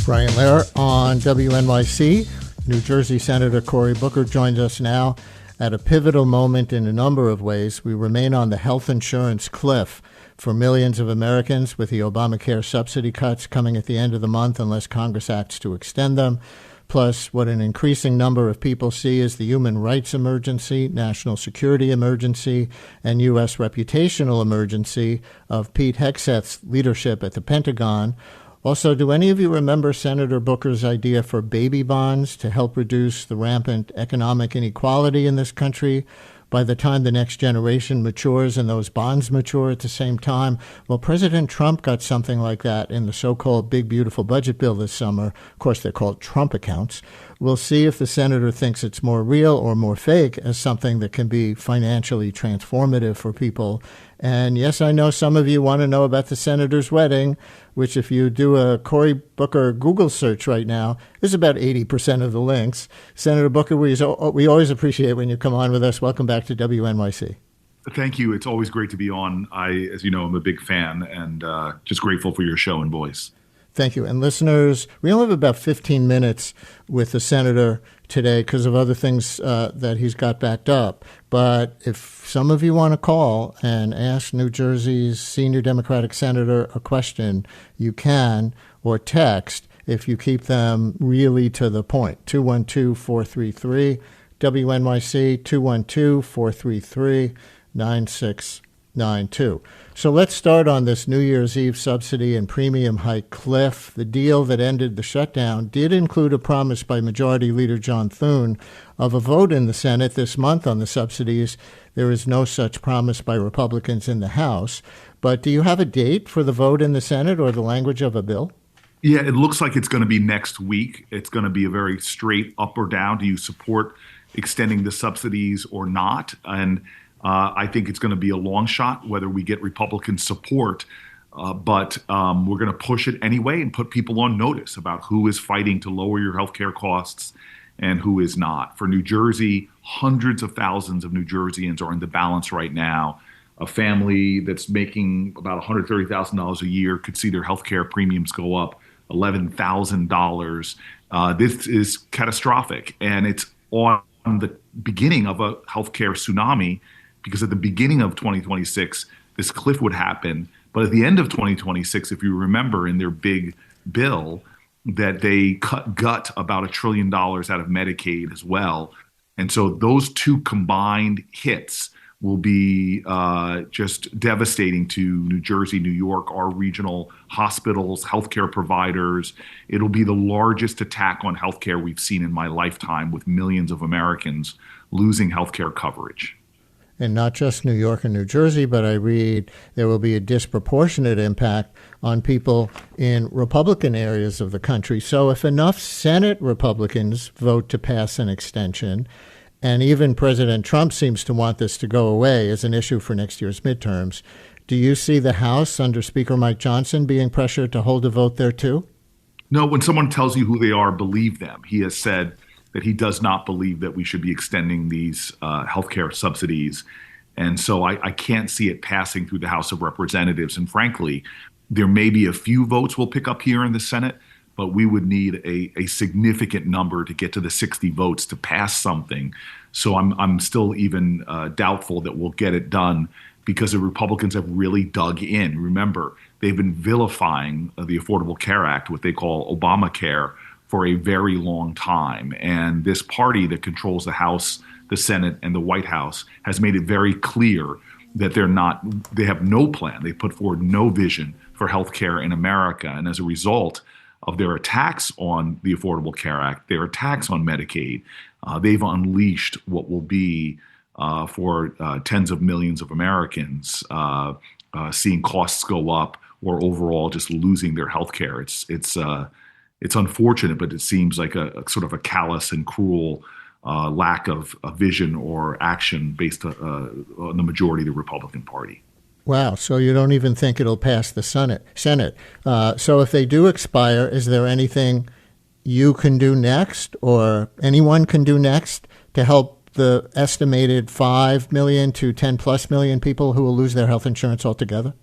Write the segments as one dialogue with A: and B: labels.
A: Brian Lehrer on WNYC. New Jersey Senator Cory Booker joins us now at a pivotal moment in a number of ways. We remain on the health insurance cliff for millions of Americans, with the Obamacare subsidy cuts coming at the end of the month unless Congress acts to extend them. Plus, what an increasing number of people see as the human rights emergency, national security emergency, and U.S. reputational emergency of Pete Hegseth's leadership at the Pentagon. Also, do any of you remember Senator Booker's idea for baby bonds to help reduce the rampant economic inequality in this country? By the time the next generation matures and those bonds mature at the same time, well, President Trump got something like that in the so-called Big Beautiful Budget Bill this summer. Of course, they're called Trump accounts. We'll see if the senator thinks it's more real or more fake as something that can be financially transformative for people. And yes, I know some of you want to know about the senator's wedding, which if you do a Cory Booker Google search right now, is about 80% of the links. Senator Booker, we always appreciate when you come on with us. Welcome back to WNYC.
B: Thank you. It's always great to be on. As you know, I'm a big fan and just grateful for your show and voice.
A: Thank you. And listeners, we only have about 15 minutes with the senator today because of other things that he's got backed up. But if some of you want to call and ask New Jersey's senior Democratic senator a question, you can, or text if you keep them really to the point. 212-433 WNYC, 212-433-9692. So let's start on this New Year's Eve subsidy and premium hike cliff. The deal that ended the shutdown did include a promise by Majority Leader John Thune of a vote in the Senate this month on the subsidies. There is no such promise by Republicans in the House. But do you have a date for the vote in the Senate or the language of a bill?
B: Yeah, it looks like it's going to be next week. It's going to be a very straight up or down. Do you support extending the subsidies or not? And I think it's going to be a long shot whether we get Republican support, but we're going to push it anyway and put people on notice about who is fighting to lower your health care costs and who is not. For New Jersey, hundreds of thousands of New Jerseyans are in the balance right now. A family that's making about $130,000 a year could see their health care premiums go up $11,000. This is catastrophic, and it's on the beginning of a healthcare tsunami, because at the beginning of 2026, this cliff would happen. But at the end of 2026, if you remember in their big bill, that they gut about $1 trillion out of Medicaid as well. And so those two combined hits will be just devastating to New Jersey, New York, our regional hospitals, healthcare providers. It'll be the largest attack on healthcare we've seen in my lifetime, with millions of Americans losing healthcare coverage.
A: And not just New York and New Jersey, but I read there will be a disproportionate impact on people in Republican areas of the country. So if enough Senate Republicans vote to pass an extension, and even President Trump seems to want this to go away as an issue for next year's midterms, do you see the House under Speaker Mike Johnson being pressured to hold a vote there too?
B: No, when someone tells you who they are, believe them. He has said that he does not believe that we should be extending these healthcare subsidies. And so I can't see it passing through the House of Representatives. And frankly, there may be a few votes we'll pick up here in the Senate, but we would need a significant number to get to the 60 votes to pass something. So I'm still even doubtful that we'll get it done, because the Republicans have really dug in. Remember, they've been vilifying the Affordable Care Act, what they call Obamacare, for a very long time. And this party that controls the House, the Senate, and the White House has made it very clear that they have no plan. They put forward no vision for healthcare in America. And as a result of their attacks on the Affordable Care Act, their attacks on Medicaid, they've unleashed what will be for tens of millions of Americans seeing costs go up, or overall just losing their healthcare. It's unfortunate, but it seems like a sort of a callous and cruel lack of vision or action based on the majority of the Republican Party.
A: Wow. So you don't even think it'll pass the Senate. So if they do expire, is there anything you can do next or anyone can do next to help the estimated 5 million to 10 plus million people who will lose their health insurance altogether?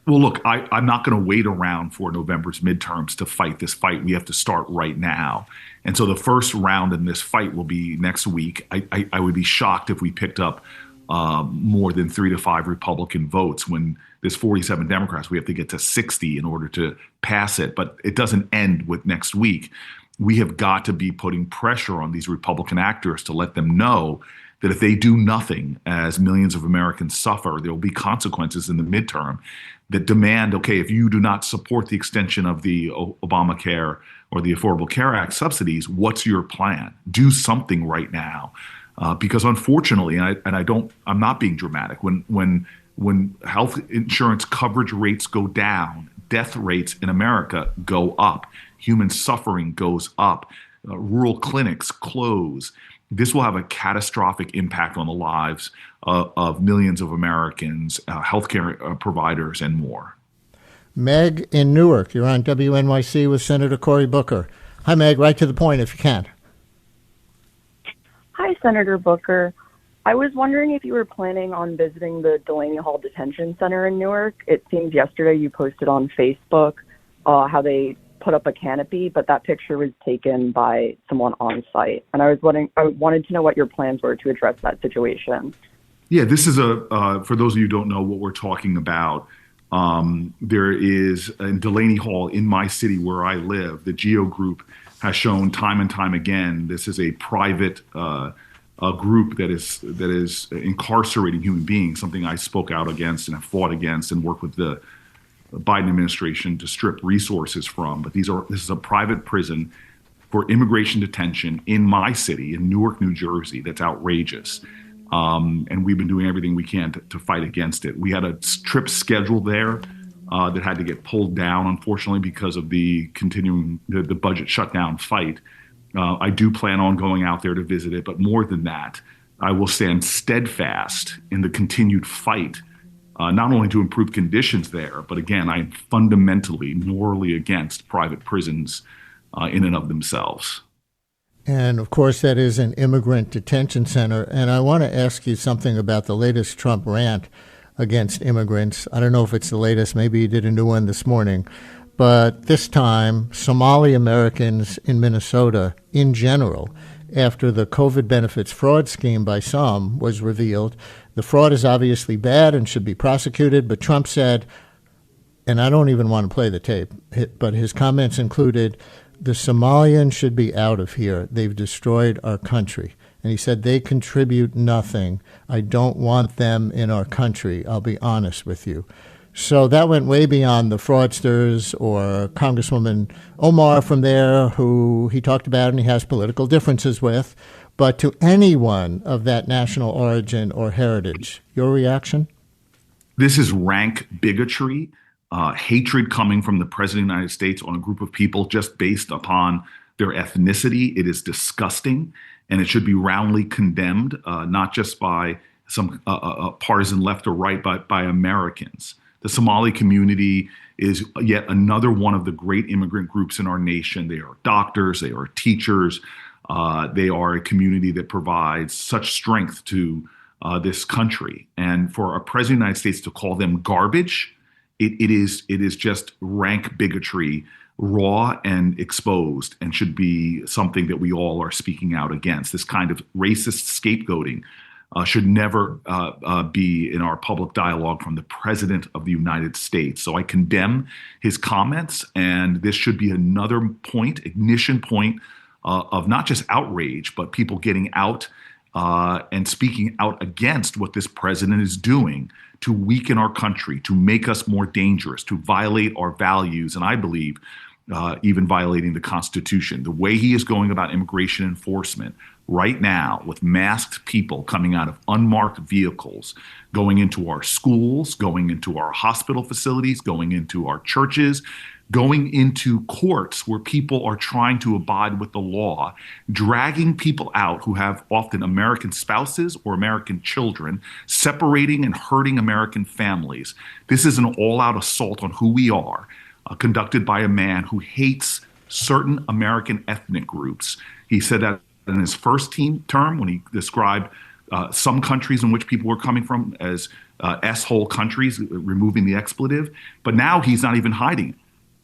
B: Well, look, I'm not going to wait around for November's midterms to fight this fight. We have to start right now. And so the first round in this fight will be next week. I would be shocked if we picked up more than 3 to 5 Republican votes when there's 47 Democrats. We have to get to 60 in order to pass it. But it doesn't end with next week. We have got to be putting pressure on these Republican actors to let them know that if they do nothing as millions of Americans suffer, there will be consequences in the midterm that demand, okay, if you do not support the extension of the Obamacare or the Affordable Care Act subsidies, what's your plan? Do something right now. Because unfortunately, I'm not being dramatic, when health insurance coverage rates go down, death rates in America go up, human suffering goes up, rural clinics close. This will have a catastrophic impact on the lives of millions of Americans, healthcare providers, and more.
A: Meg in Newark, you're on WNYC with Senator Cory Booker. Hi, Meg, right to the point if you can.
C: Hi, Senator Booker. I was wondering if you were planning on visiting the Delaney Hall Detention Center in Newark. It seems yesterday you posted on Facebook how they put up a canopy, but that picture was taken by someone on site. And I wanted to know what your plans were to address that situation.
B: Yeah, this is for those of you who don't know what we're talking about, there is in Delaney Hall in my city where I live, the GEO Group has shown time and time again, this is a private group that is incarcerating human beings, something I spoke out against and have fought against and worked with the Biden administration to strip resources from. But this is a private prison for immigration detention in my city, in Newark, New Jersey. That's outrageous. And we've been doing everything we can to fight against it. We had a trip scheduled there that had to get pulled down, unfortunately, because of the continuing the budget shutdown fight. I do plan on going out there to visit it, but more than that, I will stand steadfast in the continued fight, not only to improve conditions there, but again, I am fundamentally, morally against private prisons in and of themselves.
A: And of course, that is an immigrant detention center. And I want to ask you something about the latest Trump rant against immigrants. I don't know if it's the latest. Maybe you did a new one this morning. But this time, Somali Americans in Minnesota, in general, after the COVID benefits fraud scheme by some was revealed, the fraud is obviously bad and should be prosecuted. But Trump said, and I don't even want to play the tape, but his comments included, the Somalians should be out of here. They've destroyed our country. And he said, they contribute nothing. I don't want them in our country. I'll be honest with you. So that went way beyond the fraudsters or Congresswoman Omar from there, who he talked about and he has political differences with, but to anyone of that national origin or heritage. Your reaction?
B: This is rank bigotry, hatred coming from the President of the United States on a group of people just based upon their ethnicity. It is disgusting, and it should be roundly condemned, not just by some partisan left or right, but by Americans. The Somali community is yet another one of the great immigrant groups in our nation. They are doctors, they are teachers, they are a community that provides such strength to this country. And for a president of the United States to call them garbage, it is just rank bigotry, raw and exposed, and should be something that we all are speaking out against. This kind of racist scapegoating should never be in our public dialogue from the President of the United States. So I condemn his comments, and this should be another point, ignition point of not just outrage, but people getting out and speaking out against what this president is doing to weaken our country, to make us more dangerous, to violate our values, and I believe even violating the Constitution. The way he is going about immigration enforcement right now, with masked people coming out of unmarked vehicles, going into our schools, going into our hospital facilities, going into our churches, going into courts where people are trying to abide with the law, dragging people out who have often American spouses or American children, separating and hurting American families. This is an all-out assault on who we are, conducted by a man who hates certain American ethnic groups. He said that in his first term when he described some countries in which people were coming from as S-hole countries, removing the expletive. But now he's not even hiding it.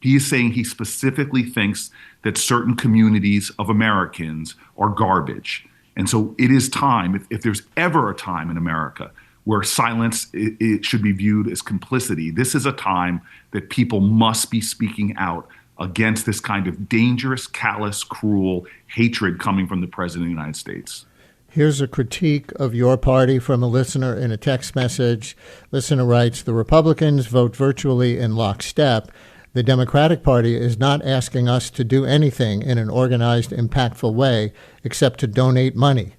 B: He is saying he specifically thinks that certain communities of Americans are garbage. And so it is time, if there's ever a time in America where silence it should be viewed as complicity, this is a time that people must be speaking out against this kind of dangerous, callous, cruel hatred coming from the President of the United States.
A: Here's a critique of your party from a listener in a text message. Listener writes, the Republicans vote virtually in lockstep. The Democratic Party is not asking us to do anything in an organized, impactful way except to donate money.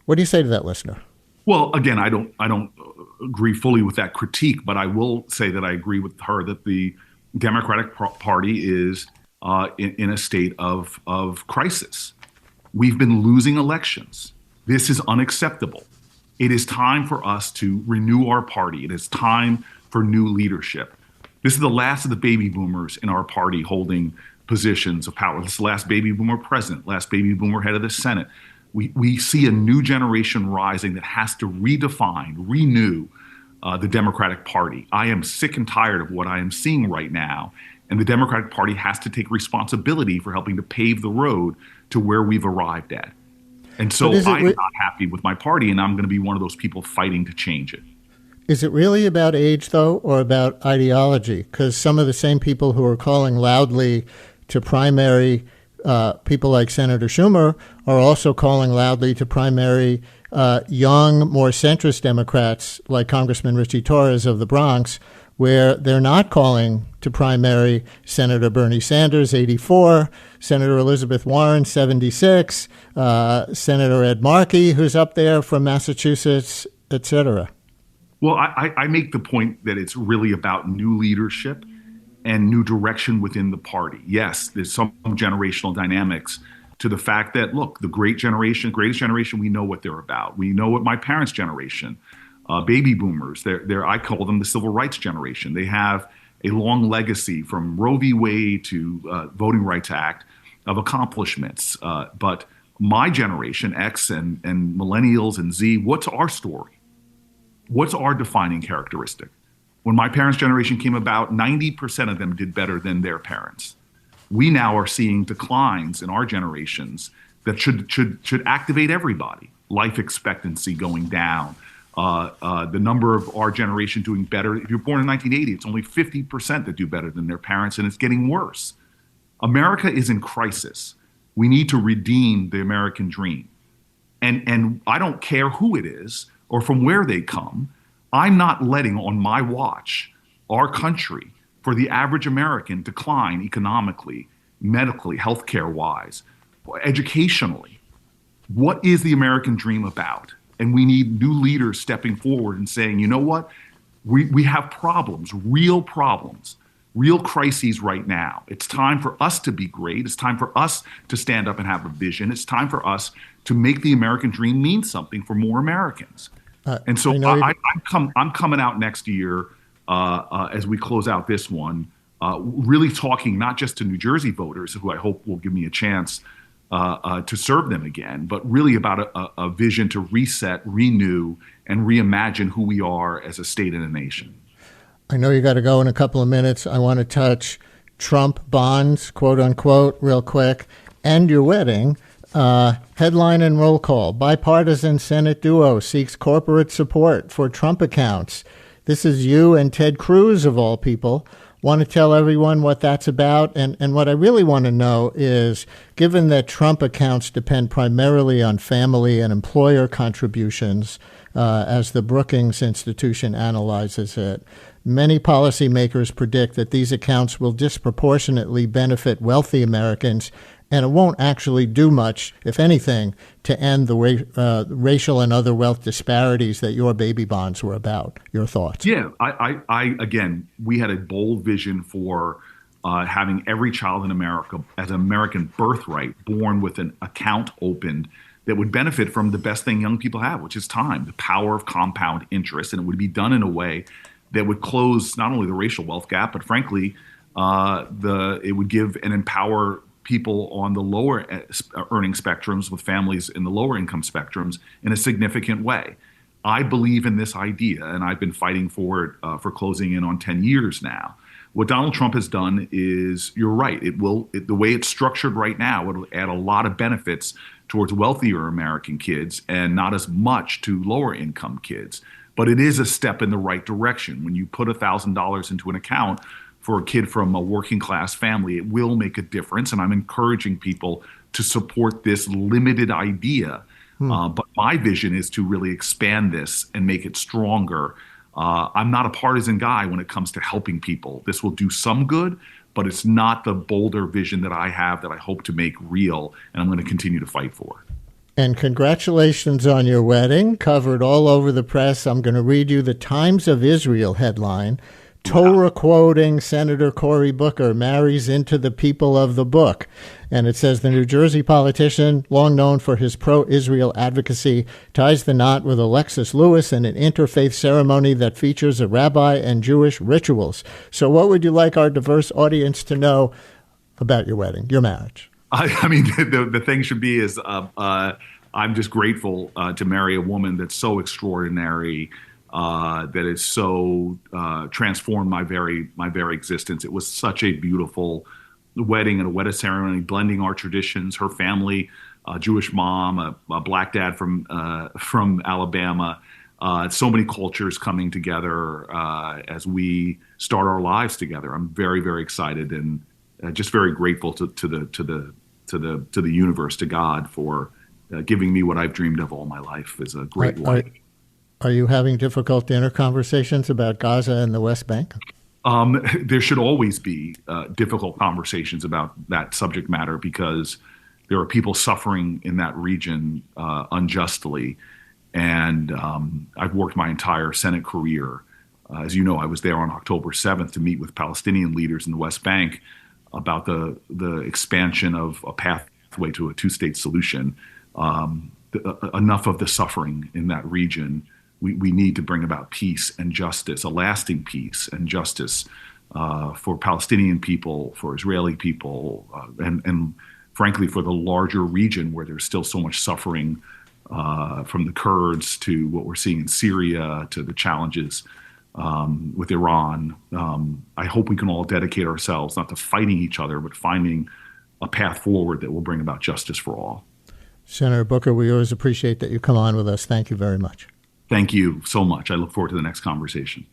A: What do you say to that listener?
B: Well, again, I don't agree fully with that critique, but I will say that I agree with her that the Democratic Party is in a state of crisis. We've been losing elections. This is unacceptable. It is time for us to renew our party. It is time for new leadership. This is the last of the baby boomers in our party holding positions of power. This is the last baby boomer president, last baby boomer head of the Senate. We see a new generation rising that has to redefine, renew the Democratic Party. I am sick and tired of what I am seeing right now, and the Democratic Party has to take responsibility for helping to pave the road to where we've arrived at. And so I'm not happy with my party, and I'm going to be one of those people fighting to change it.
A: Is it really about age, though, or about ideology? Because some of the same people who are calling loudly to primary people like Senator Schumer are also calling loudly to primary young, more centrist Democrats like Congressman Richie Torres of the Bronx, where they're not calling to primary Senator Bernie Sanders, 84, Senator Elizabeth Warren, 76, Senator Ed Markey, who's up there from Massachusetts, et cetera.
B: Well, I make the point that it's really about new leadership and new direction within the party. Yes, there's some generational dynamics to the fact that, look, the greatest generation, we know what they're about. We know what my parents' generation, baby boomers, I call them the civil rights generation. They have a long legacy from Roe v. Wade to Voting Rights Act of accomplishments. But my generation, X and millennials and Z, what's our story? What's our defining characteristic? When my parents' generation came about, 90% of them did better than their parents. We now are seeing declines in our generations that should activate everybody. Life expectancy going down, the number of our generation doing better. If you're born in 1980, it's only 50% that do better than their parents, and it's getting worse. America is in crisis. We need to redeem the American dream. And I don't care who it is or from where they come. I'm not letting on my watch our country, for the average American, decline economically, medically, healthcare-wise, educationally. What is the American dream about? And we need new leaders stepping forward and saying, you know what? We have problems, real crises right now. It's time for us to be great. It's time for us to stand up and have a vision. It's time for us to make the American dream mean something for more Americans. And so I'm coming out next year as we close out this one, really talking not just to New Jersey voters, who I hope will give me a chance to serve them again, but really about a vision to reset, renew, and reimagine who we are as a state and a nation.
A: I know you got to go in a couple of minutes. I want to touch Trump bonds, quote unquote, real quick, and your wedding. Headline and roll call. Bipartisan Senate duo seeks corporate support for Trump accounts. This is you and Ted Cruz, of all people. Want to tell everyone what that's about? And what I really want to know is, given that Trump accounts depend primarily on family and employer contributions, as the Brookings Institution analyzes it, many policymakers predict that these accounts will disproportionately benefit wealthy Americans, and it won't actually do much, if anything, to end the racial and other wealth disparities that your baby bonds were about. Your thoughts?
B: Yeah, I again, we had a bold vision for having every child in America as an American birthright, born with an account opened that would benefit from the best thing young people have, which is time, the power of compound interest. And it would be done in a way that would close not only the racial wealth gap, but frankly, it would give and empower people on the lower earning spectrums with families in the lower income spectrums in a significant way. I believe in this idea, and I've been fighting for it for closing in on 10 years now. What Donald Trump has done is, you're right, the way it's structured right now, it'll add a lot of benefits towards wealthier American kids and not as much to lower income kids. But it is a step in the right direction. When you put $1,000 into an account for a kid from a working class family, it will make a difference. And I'm encouraging people to support this limited idea. But my vision is to really expand this and make it stronger. I'm not a partisan guy when it comes to helping people. This will do some good, but it's not the bolder vision that I have that I hope to make real, and I'm going to continue to fight for.
A: And congratulations on your wedding, covered all over the press. I'm going to read you the Times of Israel headline. Torah quoting Senator Cory Booker marries into the people of the book. And it says the New Jersey politician, long known for his pro-Israel advocacy, ties the knot with Alexis Lewis in an interfaith ceremony that features a rabbi and Jewish rituals. So what would you like our diverse audience to know about your wedding, your marriage?
B: I mean, the thing should be is I'm just grateful to marry a woman that's so extraordinary, that has so transformed my very existence. It was such a beautiful wedding and a wedding ceremony, blending our traditions. Her family, a Jewish mom, a black dad from Alabama. So many cultures coming together as we start our lives together. I'm very, very excited and just very grateful to the universe, to God, for giving me what I've dreamed of all my life as a great wife.
A: Are you having difficult dinner conversations about Gaza and the West Bank?
B: There should always be difficult conversations about that subject matter, because there are people suffering in that region unjustly. And I've worked my entire Senate career. As you know, I was there on October 7th to meet with Palestinian leaders in the West Bank about the expansion of a pathway to a two-state solution. Enough of the suffering in that region. We need to bring about peace and justice, a lasting peace and justice for Palestinian people, for Israeli people, and frankly, for the larger region where there's still so much suffering, from the Kurds to what we're seeing in Syria to the challenges with Iran. I hope we can all dedicate ourselves not to fighting each other, but finding a path forward that will bring about justice for all.
A: Senator Booker, we always appreciate that you come on with us. Thank you very much.
B: Thank you so much. I look forward to the next conversation.